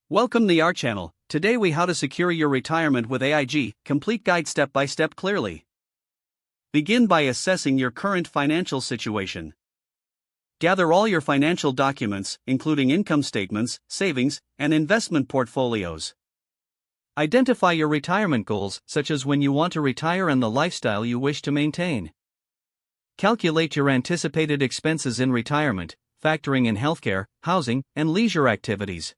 Welcome to our channel. Today we how to secure your retirement with AIG, complete guide step by step clearly. Begin by assessing your current financial situation. Gather all your financial documents, including income statements, savings, and investment portfolios. Identify your retirement goals, such as when you want to retire and the lifestyle you wish to maintain. Calculate your anticipated expenses in retirement, factoring in healthcare, housing, and leisure activities.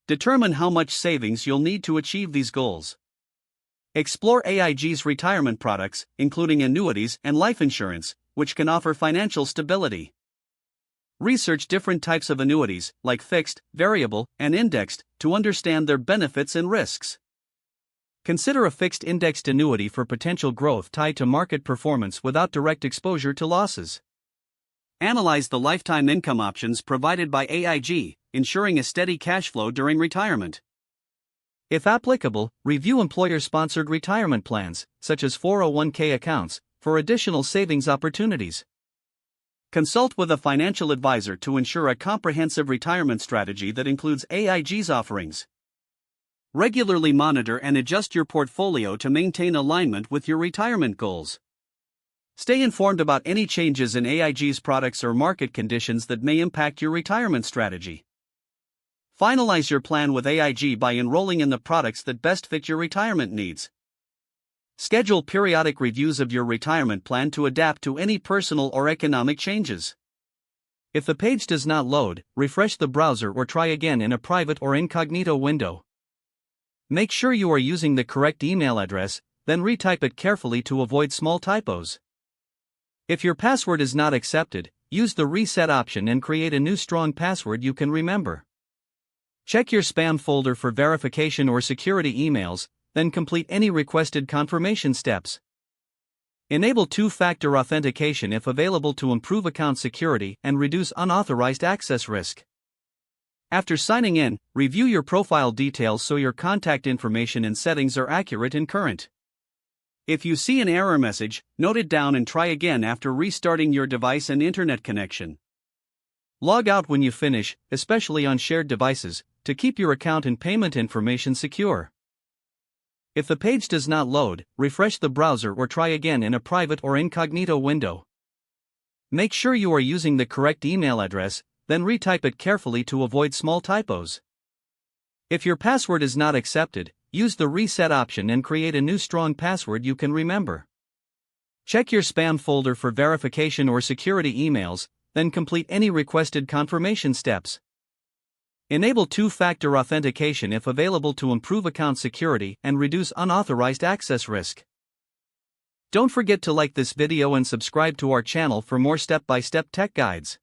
Determine how much savings you'll need to achieve these goals. Explore AIG's retirement products, including annuities and life insurance, which can offer financial stability. Research different types of annuities, like fixed, variable, and indexed, to understand their benefits and risks. Consider a fixed indexed annuity for potential growth tied to market performance without direct exposure to losses. Analyze the lifetime income options provided by AIG, ensuring a steady cash flow during retirement. If applicable, review employer-sponsored retirement plans, such as 401k accounts, for additional savings opportunities. Consult with a financial advisor to ensure a comprehensive retirement strategy that includes AIG's offerings. Regularly monitor and adjust your portfolio to maintain alignment with your retirement goals. Stay informed about any changes in AIG's products or market conditions that may impact your retirement strategy. Finalize your plan with AIG by enrolling in the products that best fit your retirement needs. Schedule periodic reviews of your retirement plan to adapt to any personal or economic changes. If the page does not load, refresh the browser or try again in a private or incognito window. Make sure you are using the correct email address, then retype it carefully to avoid small typos. If your password is not accepted, use the reset option and create a new strong password you can remember. Check your spam folder for verification or security emails, then complete any requested confirmation steps. Enable two-factor authentication if available to improve account security and reduce unauthorized access risk. After signing in, review your profile details so your contact information and settings are accurate and current. If you see an error message, note it down and try again after restarting your device and internet connection. Log out when you finish, especially on shared devices, to keep your account and payment information secure. If the page does not load, refresh the browser or try again in a private or incognito window. Make sure you are using the correct email address, then retype it carefully to avoid small typos. If your password is not accepted, use the reset option and create a new strong password you can remember. Check your spam folder for verification or security emails, then complete any requested confirmation steps. Enable two-factor authentication if available to improve account security and reduce unauthorized access risk. Don't forget to like this video and subscribe to our channel for more step-by-step tech guides.